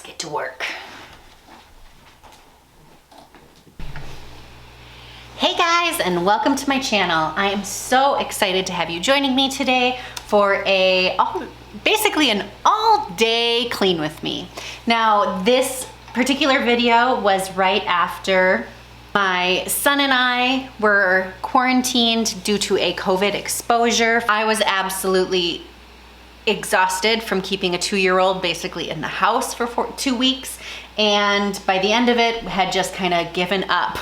get to work. Hey guys, and welcome to my channel. I am so excited to have you joining me today for basically an all-day clean with me. Now, this particular video was right after my son and I were quarantined due to a COVID exposure. I was absolutely exhausted from keeping a 2-year-old basically in the house for 2 weeks, and by the end of it had just kind of given up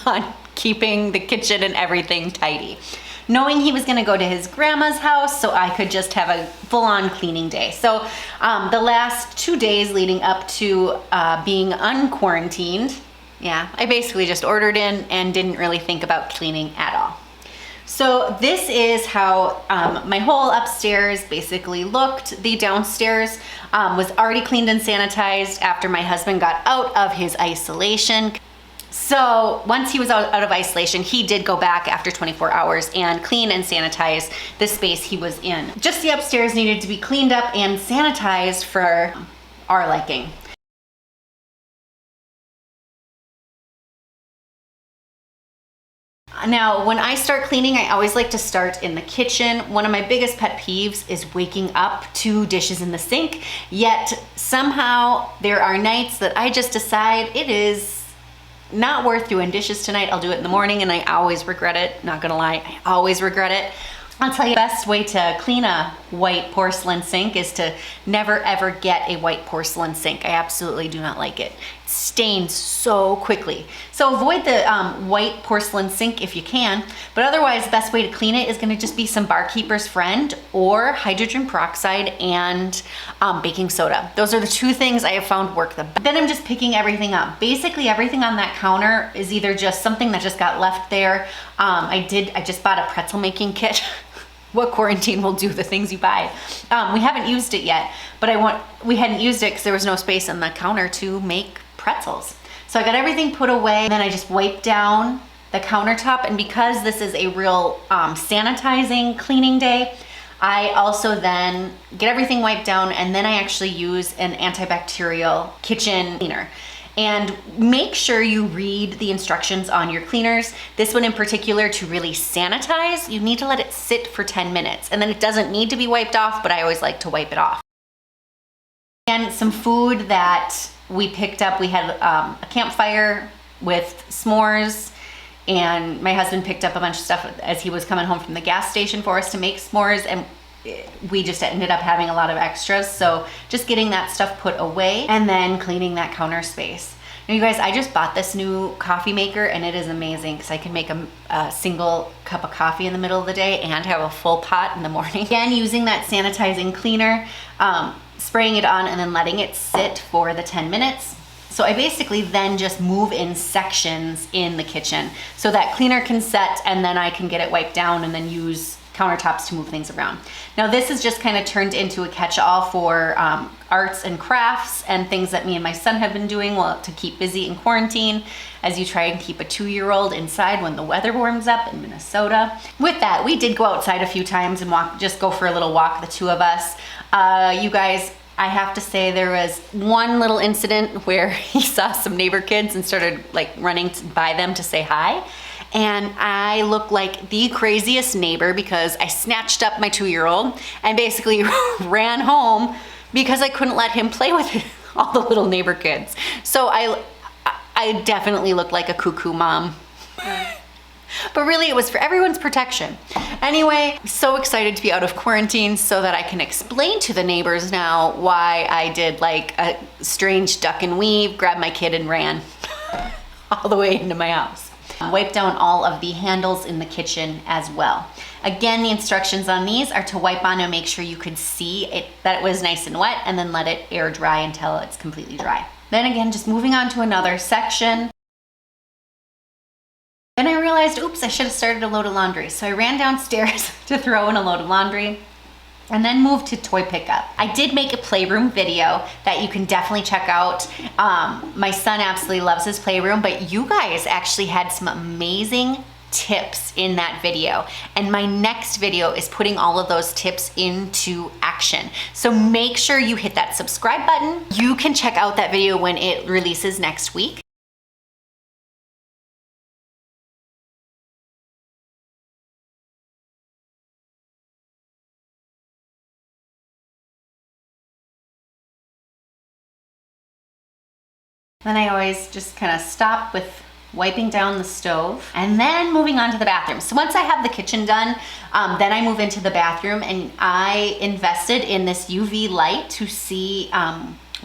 on keeping the kitchen and everything tidy, knowing he was going to go to his grandma's house so I could just have a full-on cleaning day. So the last 2 days leading up to being unquarantined, I basically just ordered in and didn't really think about cleaning at all. So this is how my whole upstairs basically looked. The downstairs was already cleaned and sanitized after my husband got out of his isolation. So once he was out of isolation, he did go back after 24 hours and clean and sanitize the space he was in. Just the upstairs needed to be cleaned up and sanitized for our liking. Now, when I start cleaning, I always like to start in the kitchen. One of my biggest pet peeves is waking up to dishes in the sink, yet somehow there are nights that I just decide it is not worth doing dishes tonight. I'll do it in the morning, and I always regret it. Not gonna lie, I always regret it. I'll tell you, the best way to clean a white porcelain sink is to never ever get a white porcelain sink. I absolutely do not like it. It stains so quickly. So avoid the white porcelain sink if you can, but otherwise the best way to clean it is gonna just be some Barkeeper's Friend or hydrogen peroxide and baking soda. Those are the two things I have found work the best. Then I'm just picking everything up. Basically everything on that counter is either just something that just got left there. I just bought a pretzel making kit. What quarantine will do, the things you buy. We haven't used it yet, but we hadn't used it because there was no space on the counter to make pretzels. So I got everything put away, and then I just wiped down the countertop. And because this is a real sanitizing cleaning day, I also then get everything wiped down, and then I actually use an antibacterial kitchen cleaner. And make sure you read the instructions on your cleaners. This one in particular, to really sanitize, you need to let it sit for 10 minutes. And then it doesn't need to be wiped off, but I always like to wipe it off. And some food that we picked up, we had a campfire with s'mores, and my husband picked up a bunch of stuff as he was coming home from the gas station for us to make s'mores, and we just ended up having a lot of extras. So just getting that stuff put away and then cleaning that counter space. Now you guys, I just bought this new coffee maker, and it is amazing because I can make a single cup of coffee in the middle of the day and have a full pot in the morning. Again, using that sanitizing cleaner, spraying it on and then letting it sit for the 10 minutes. So I basically then just move in sections in the kitchen so that cleaner can set, and then I can get it wiped down and then use countertops to move things around. Now this is just kind of turned into a catch-all for arts and crafts and things that me and my son have been doing to keep busy in quarantine as you try and keep a 2-year-old inside when the weather warms up in Minnesota. With that, we did go outside a few times and just go for a little walk, the two of us. You guys, I have to say there was one little incident where he saw some neighbor kids and started like running by them to say hi. And I look like the craziest neighbor because I snatched up my 2-year-old and basically ran home because I couldn't let him play with all the little neighbor kids. So I definitely looked like a cuckoo mom. But really it was for everyone's protection. Anyway, so excited to be out of quarantine so that I can explain to the neighbors now why I did like a strange duck and weave, grabbed my kid and ran all the way into my house. Wipe down all of the handles in the kitchen as well. Again, the instructions on these are to wipe on and make sure you could see it, that it was nice and wet, and then let it air dry until it's completely dry. Then again, just moving on to another section. Then I realized, oops, I should have started a load of laundry. So I ran downstairs to throw in a load of laundry and then moved to toy pickup. I did make a playroom video that you can definitely check out. My son absolutely loves his playroom, but you guys actually had some amazing tips in that video. And my next video is putting all of those tips into action. So make sure you hit that subscribe button. You can check out that video when it releases next week. Then I always just kind of stop with wiping down the stove and then moving on to the bathroom. So once I have the kitchen done, then I move into the bathroom, and I invested in this UV light to see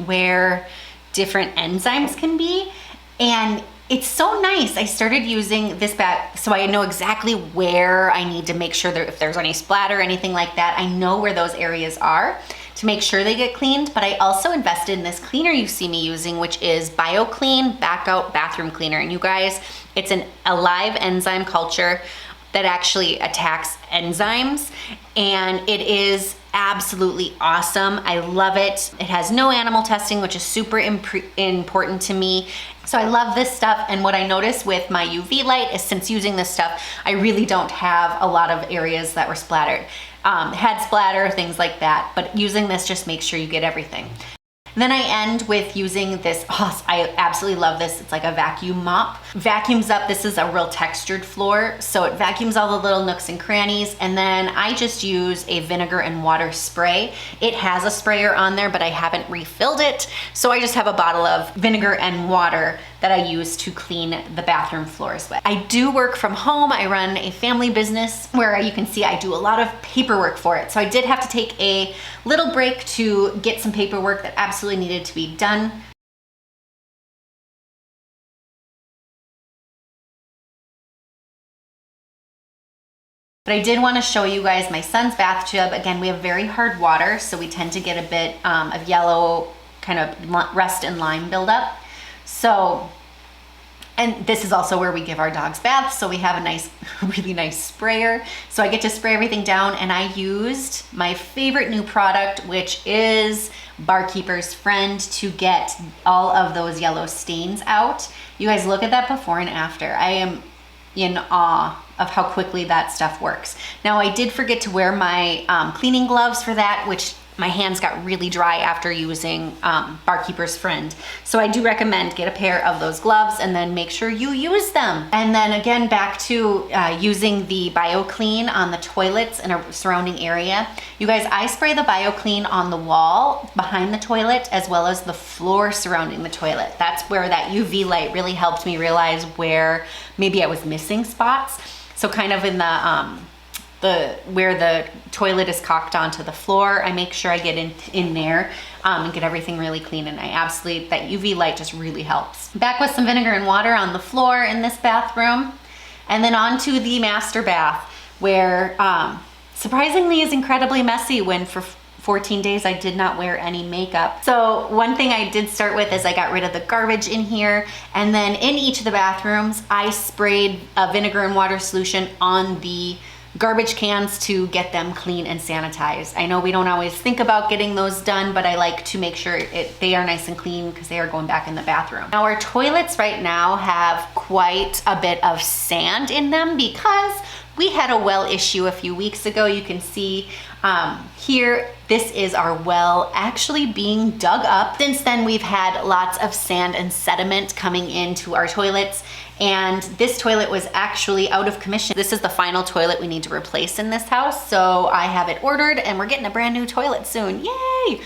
where different enzymes can be. And it's so nice. I started using this so I know exactly where I need to make sure that if there's any splatter or anything like that, I know where those areas are to make sure they get cleaned. But I also invested in this cleaner you see me using, which is BioClean Back Out Bathroom Cleaner. And you guys, it's a live enzyme culture that actually attacks enzymes, and it is absolutely awesome. I love it. It has no animal testing, which is super important to me. So I love this stuff. And what I noticed with my UV light is, since using this stuff, I really don't have a lot of areas that were splattered. Head splatter, things like that. But using this just makes sure you get everything. Then I end with using this, I absolutely love this. It's like a vacuum mop. Vacuums up, this is a real textured floor, so it vacuums all the little nooks and crannies. And then I just use a vinegar and water spray. It has a sprayer on there, but I haven't refilled it. So I just have a bottle of vinegar and water that I use to clean the bathroom floors with. I do work from home. I run a family business where you can see I do a lot of paperwork for it. So I did have to take a little break to get some paperwork that absolutely needed to be done. But I did want to show you guys my son's bathtub. Again, we have very hard water, so we tend to get a bit of yellow kind of rust and lime buildup. So, and this is also where we give our dogs baths, so we have a nice, really nice sprayer. So I get to spray everything down, and I used my favorite new product, which is Barkeeper's Friend, to get all of those yellow stains out. You guys look at that before and after. I am in awe of how quickly that stuff works. Now, I did forget to wear my cleaning gloves for that, which my hands got really dry after using Barkeeper's Friend. So I do recommend get a pair of those gloves and then make sure you use them. And then again, back to using the BioClean on the toilets and a surrounding area. You guys, I spray the BioClean on the wall behind the toilet as well as the floor surrounding the toilet. That's where that UV light really helped me realize where maybe I was missing spots. So kind of in the where the toilet is caulked onto the floor, I make sure I get in there and get everything really clean. And that UV light just really helps. Back with some vinegar and water on the floor in this bathroom, and then onto the master bath, where surprisingly is incredibly messy when for 14 days I did not wear any makeup. So one thing I did start with is I got rid of the garbage in here, and then in each of the bathrooms I sprayed a vinegar and water solution on the garbage cans to get them clean and sanitized. I know we don't always think about getting those done, but I like to make sure they are nice and clean because they are going back in the bathroom. Now, our toilets right now have quite a bit of sand in them because we had a well issue a few weeks ago. You can see here, this is our well actually being dug up. Since then, we've had lots of sand and sediment coming into our toilets, and this toilet was actually out of commission. This is the final toilet we need to replace in this house, so I have it ordered and we're getting a brand new toilet soon. Yay!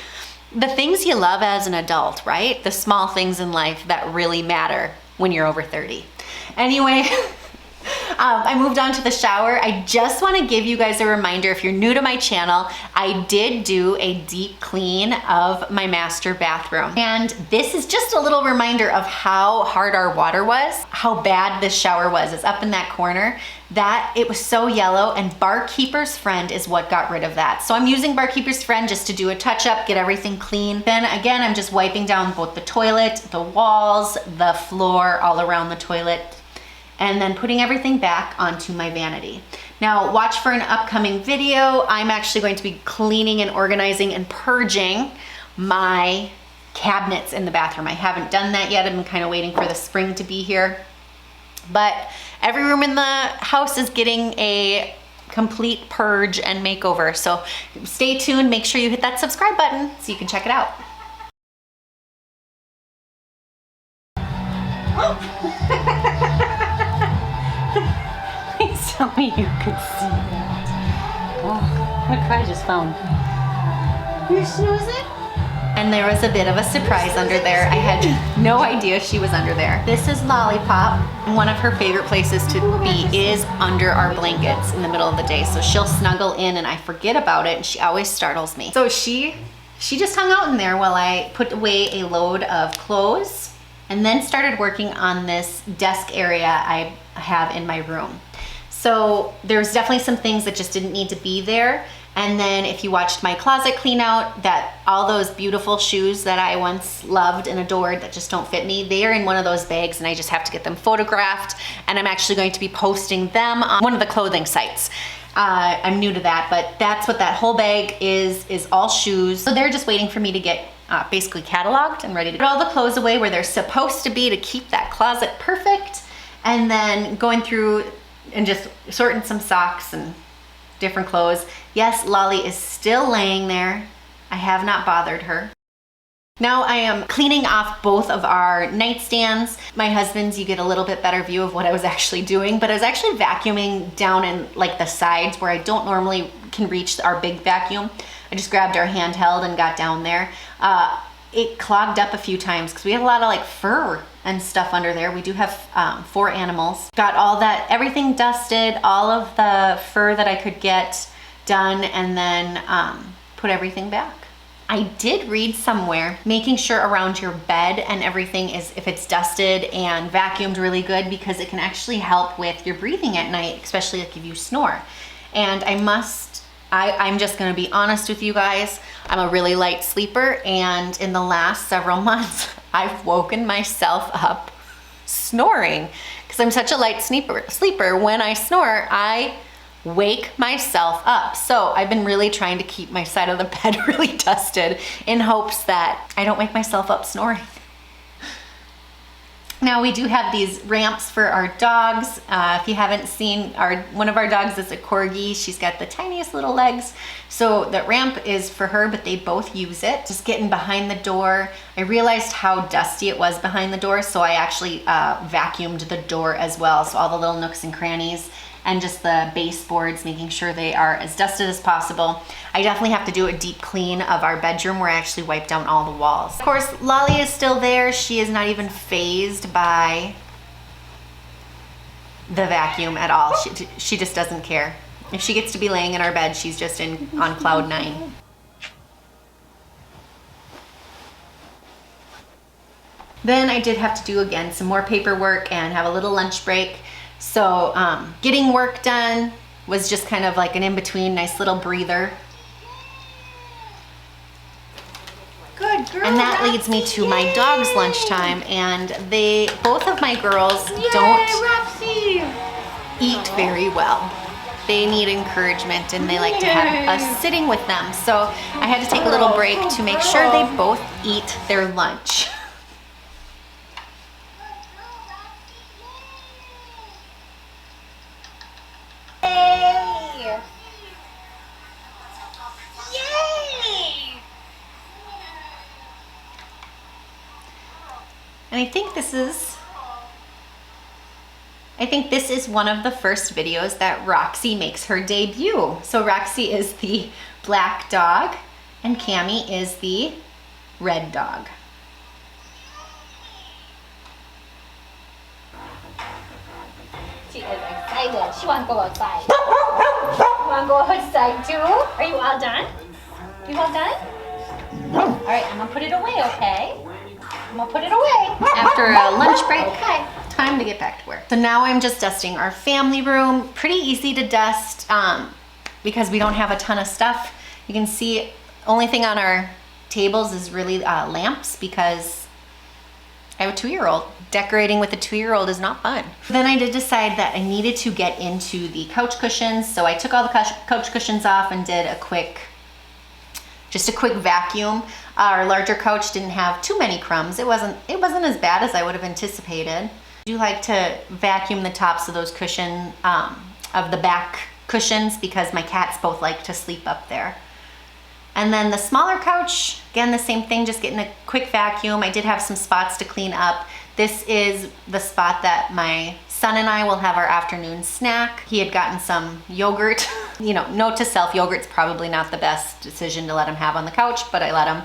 The things you love as an adult, right? The small things in life that really matter when you're over 30. Anyway, I moved on to the shower. I just want to give you guys a reminder, if you're new to my channel, I did do a deep clean of my master bathroom. And this is just a little reminder of how hard our water was, how bad this shower was. It's up in that corner. That it was so yellow, and Barkeeper's Friend is what got rid of that. So I'm using Barkeeper's Friend just to do a touch up, get everything clean. Then again, I'm just wiping down both the toilet, the walls, the floor, all around the toilet, and then putting everything back onto my vanity. Now, watch for an upcoming video. I'm actually going to be cleaning and organizing and purging my cabinets in the bathroom. I haven't done that yet. I've been kind of waiting for the spring to be here. But every room in the house is getting a complete purge and makeover. So stay tuned, make sure you hit that subscribe button so you can check it out. Please tell me you could see that. Oh, what I just found. You're snoozing? And there was a bit of a surprise under there. I had no idea she was under there. This is Lollipop. One of her favorite places to be is under our blankets in the middle of the day. So she'll snuggle in and I forget about it and she always startles me. So she just hung out in there while I put away a load of clothes and then started working on this desk area I have in my room. So there's definitely some things that just didn't need to be there. And then if you watched my closet clean out, that all those beautiful shoes that I once loved and adored that just don't fit me, they are in one of those bags and I just have to get them photographed. And I'm actually going to be posting them on one of the clothing sites. I'm new to that, but that's what that whole bag is all shoes. So they're just waiting for me to get basically cataloged and ready to put all the clothes away where they're supposed to be to keep that closet perfect. And then going through and just sorting some socks and different clothes. Yes, Lolly is still laying there. I have not bothered her. Now I am cleaning off both of our nightstands. My husband's, you get a little bit better view of what I was actually doing, but I was actually vacuuming down in like the sides where I don't normally can reach our big vacuum. I just grabbed our handheld and got down there. It clogged up a few times because we had a lot of like fur and stuff under there. We do have 4 animals. Got all that, everything dusted, all of the fur that I could get done, and then put everything back. I did read somewhere, making sure around your bed and everything is, if it's dusted and vacuumed really good, because it can actually help with your breathing at night, especially like if you snore. And I'm just gonna be honest with you guys. I'm a really light sleeper, and in the last several months, I've woken myself up snoring because I'm such a light sleeper. When I snore, I wake myself up. So I've been really trying to keep my side of the bed really dusted in hopes that I don't wake myself up snoring. Now we do have these ramps for our dogs. If you haven't seen, one of our dogs is a corgi. She's got the tiniest little legs. So the ramp is for her, but they both use it. Just getting behind the door. I realized how dusty it was behind the door, so I actually vacuumed the door as well. So all the little nooks and crannies and just the baseboards, making sure they are as dusted as possible. I definitely have to do a deep clean of our bedroom where I actually wipe down all the walls. Of course, Lolly is still there. She is not even fazed by the vacuum at all. She just doesn't care. If she gets to be laying in our bed, she's just on cloud 9. Then I did have to do again some more paperwork and have a little lunch break. So getting work done was just kind of like an in-between, nice little breather. Good girl. And that leads me to my dog's lunchtime, and both of my girls don't eat very well. They need encouragement and they like to have us sitting with them. So I had to take a little break to make sure they both eat their lunch. And I think this is one of the first videos that Roxy makes her debut. So Roxy is the black dog and Cammie is the red dog. She is excited. She wants to go outside. You want to go outside too? Are you all done? You all done? All right, I'm going to put it away, okay? I'm going to put it away. After a lunch break, okay, time to get back to work. So now I'm just dusting our family room. Pretty easy to dust because we don't have a ton of stuff. You can see only thing on our tables is really lamps because I have a 2-year-old. Decorating with a 2-year-old is not fun. Then I did decide that I needed to get into the couch cushions. So I took all the couch cushions off and did just a quick vacuum. Our larger couch didn't have too many crumbs. It wasn't as bad as I would have anticipated. I do like to vacuum the tops of those of the back cushions because my cats both like to sleep up there. And then the smaller couch, again, the same thing, just getting a quick vacuum. I did have some spots to clean up. This is the spot that my son and I will have our afternoon snack. He had gotten some yogurt. You know, note to self, yogurt's probably not the best decision to let him have on the couch, but I let him.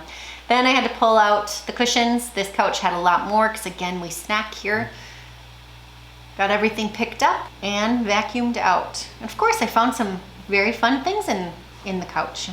Then I had to pull out the cushions. This couch had a lot more because again, we snack here. Got everything picked up and vacuumed out. And of course, I found some very fun things in the couch.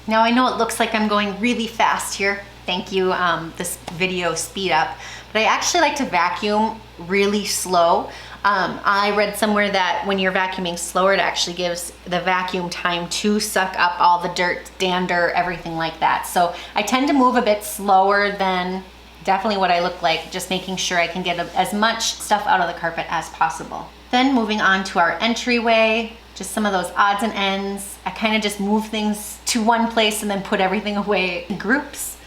Now I know it looks like I'm going really fast here. Thank you, this video speed up. But I actually like to vacuum really slow. I read somewhere that when you're vacuuming slower, it actually gives the vacuum time to suck up all the dirt, dander, everything like that. So I tend to move a bit slower than definitely what I look like, just making sure I can get as much stuff out of the carpet as possible. Then moving on to our entryway, just some of those odds and ends. I kind of just move things to one place and then put everything away in groups.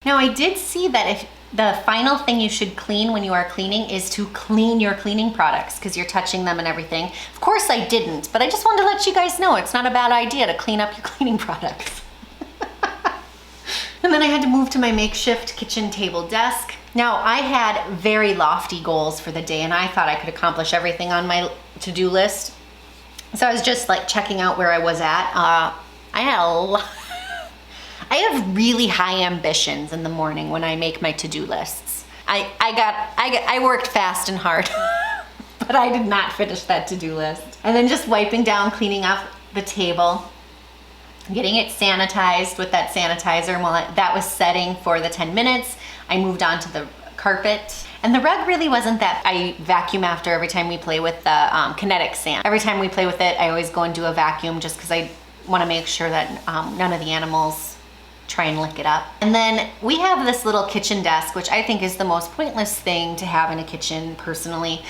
Now I did see that if the final thing you should clean when you are cleaning is to clean your cleaning products because you're touching them and everything. Of course I didn't, but I just wanted to let you guys know it's not a bad idea to clean up your cleaning products. And then I had to move to my makeshift kitchen table desk. Now I had very lofty goals for the day and I thought I could accomplish everything on my to-do list. So I was just like checking out where I was at. I have really high ambitions in the morning when I make my to-do lists. I worked fast and hard, but I did not finish that to-do list. And then just wiping down, cleaning up the table, getting it sanitized with that sanitizer. And while that was setting for the 10 minutes, I moved on to the carpet. And the rug really wasn't that I vacuum after every time we play with the kinetic sand. Every time we play with it, I always go and do a vacuum just because I want to make sure that none of the animals try and lick it up. And then we have this little kitchen desk, which I think is the most pointless thing to have in a kitchen personally.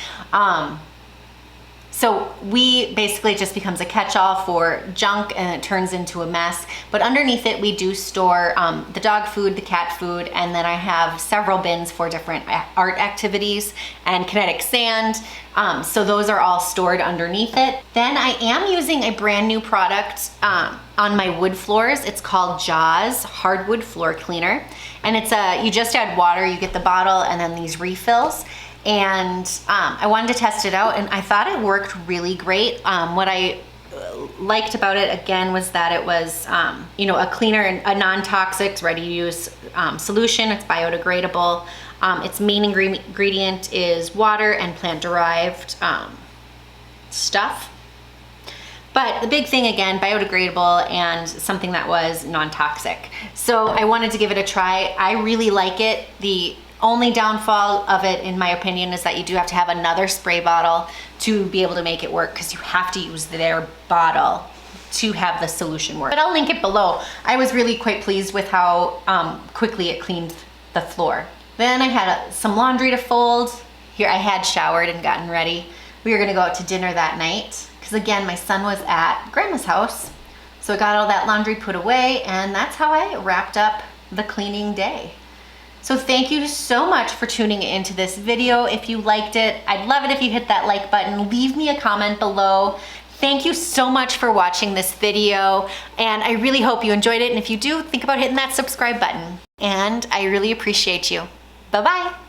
So we basically just becomes a catch-all for junk and it turns into a mess. But underneath it, we do store the dog food, the cat food, and then I have several bins for different art activities and kinetic sand. So those are all stored underneath it. Then I am using a brand new product on my wood floors. It's called Jaws Hardwood Floor Cleaner. And it's you just add water, you get the bottle and then these refills. And I wanted to test it out and I thought it worked really great. What I liked about it again was that it was you know, a cleaner and a non-toxic ready to use solution. It's biodegradable. Its main ingredient is water and plant derived stuff. But the big thing again, biodegradable and something that was non-toxic. So I wanted to give it a try. I really like it. The only downfall of it, in my opinion, is that you do have to have another spray bottle to be able to make it work because you have to use their bottle to have the solution work. But I'll link it below. I was really quite pleased with how quickly it cleaned the floor. Then I had some laundry to fold. Here I had showered and gotten ready. We were gonna go out to dinner that night because again, my son was at grandma's house. So I got all that laundry put away and that's how I wrapped up the cleaning day. So thank you so much for tuning into this video. If you liked it, I'd love it if you hit that like button. Leave me a comment below. Thank you so much for watching this video, and I really hope you enjoyed it. And if you do, think about hitting that subscribe button. And I really appreciate you. Bye-bye.